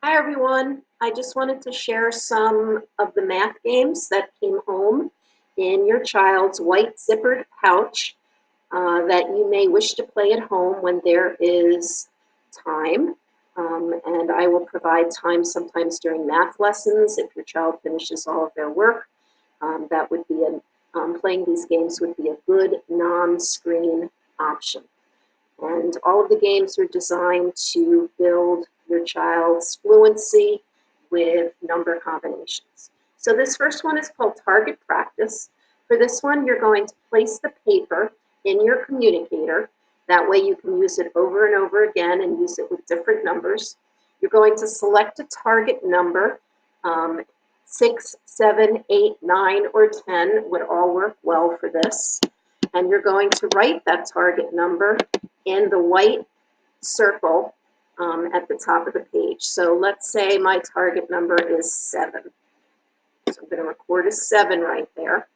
Hi, everyone. I just wanted to share some of the math games that came home in your child's white zippered pouch that you may wish to play at home when there is time. And I will provide time sometimes during math lessons if your child finishes all of their work. That would be playing these games would be a good non-screen option. And all of the games are designed to build your child's fluency with number combinations. So this first one is called Target Practice. For this one, you're going to place the paper in your communicator. That way you can use it over and over again and use it with different numbers. You're going to select a target number. 6, 7, 8, 9, or 10 would all work well for this. And you're going to write that target number in the white circle at the top of the page. So let's say my target number is 7. So I'm going to record a 7 right there.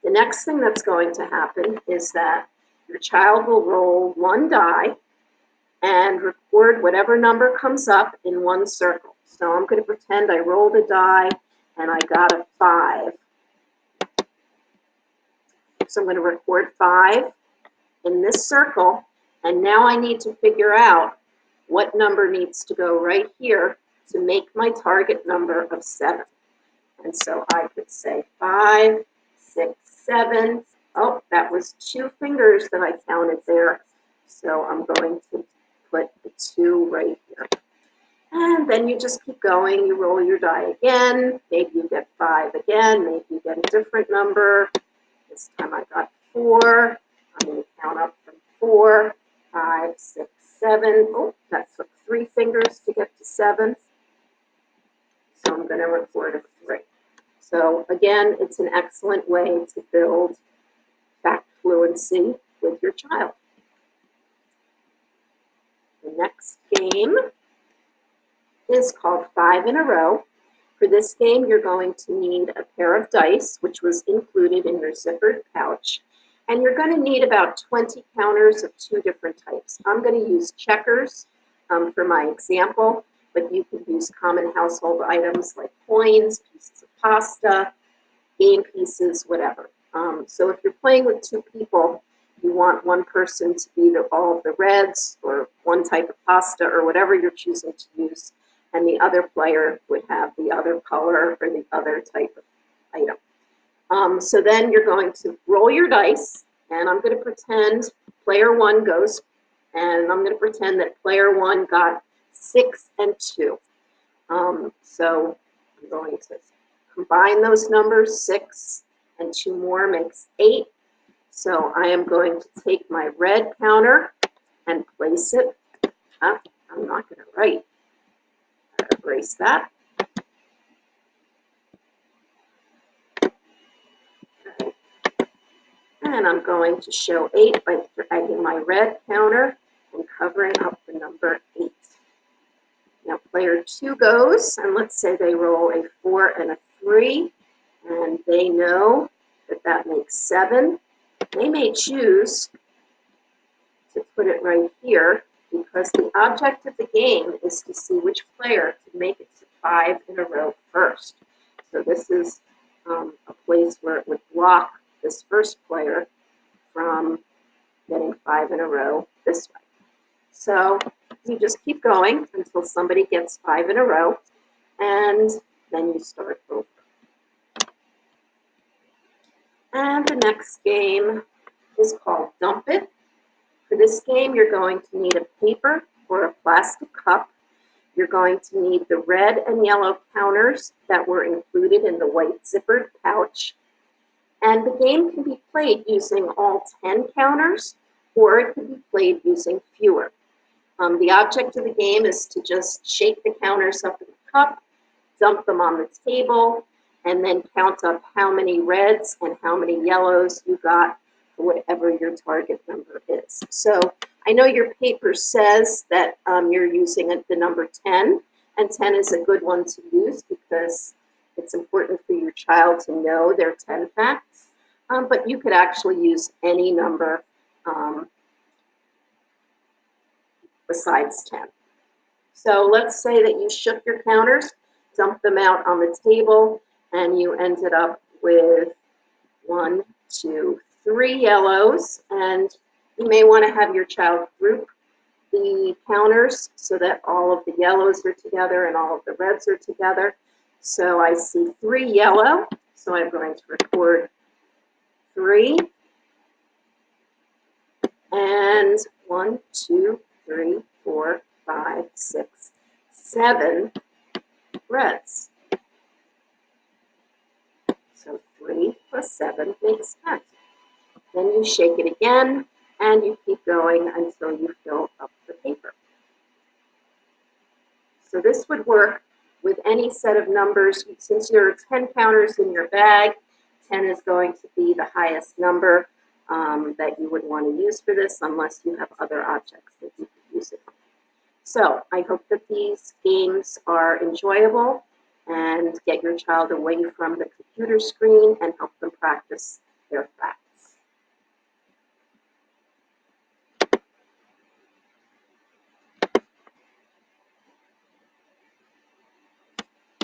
The next thing that's going to happen is that your child will roll one die and record whatever number comes up in one circle. So I'm going to pretend I rolled a die and I got a 5. So I'm going to record 5 in this circle, and now I need to figure out what number needs to go right here to make my target number of 7. And so I could say 5, 6, 7. Oh, that was 2 fingers that I counted there. So I'm going to put the 2 right here. And then you just keep going. You roll your die again. Maybe you get 5 again. Maybe you get a different number. This time I got 4. I'm going to count up from 4, 5, 6, 7. Oh, that took 3 fingers to get to 7. So I'm going to record a 3. So again, it's an excellent way to build fact fluency with your child. The next game is called 5 in a Row. For this game, you're going to need a pair of dice, which was included in your zippered pouch. And you're going to need about 20 counters of 2 different types. I'm going to use checkers for my example, but you can use common household items like coins, pieces of pasta, game pieces, whatever. So if you're playing with 2 people, you want one person to be all of the reds or one type of pasta or whatever you're choosing to use, and the other player would have the other color or the other type of item. So then you're going to roll your dice, and I'm going to pretend player 1 goes, and I'm going to pretend that player 1 got 6 and 2. So I'm going to combine those numbers. 6 and 2 more makes 8. So I am going to take my red counter and place it. I'm not going to write. Erase that. And I'm going to show 8 by dragging my red counter and covering up the number 8. Now player 2 goes, and let's say they roll a 4 and a 3, and they know that that makes 7. They may choose to put it right here because the object of the game is to see which player can make it to 5 in a row first. So this is a place where it would block this first player from getting 5 in a row this way. So you just keep going until somebody gets 5 in a row, and then you start over. And the next game is called Dump It. For this game, you're going to need a paper or a plastic cup. You're going to need the red and yellow counters that were included in the white zippered pouch. And the game can be played using all 10 counters, or it can be played using fewer. The object of the game is to just shake the counters up in the cup, dump them on the table, and then count up how many reds and how many yellows you got for whatever your target number is. So I know your paper says that you're using the number 10, and 10 is a good one to use because it's important for your child to know their 10 facts, but you could actually use any number besides 10. So let's say that you shook your counters, dumped them out on the table, and you ended up with 1, 2, 3 yellows. And you may want to have your child group the counters so that all of the yellows are together and all of the reds are together. So I see 3 yellow, so I'm going to record 3. And 1, 2, 3, 4, 5, 6, 7 reds. So 3 plus 7 makes 10. Then you shake it again, and you keep going until you fill up the paper. So this would work with any set of numbers. Since there are 10 counters in your bag, 10 is going to be the highest number that you would want to use for this, unless you have other objects that you could use it on. So I hope that these games are enjoyable and get your child away from the computer screen and help them practice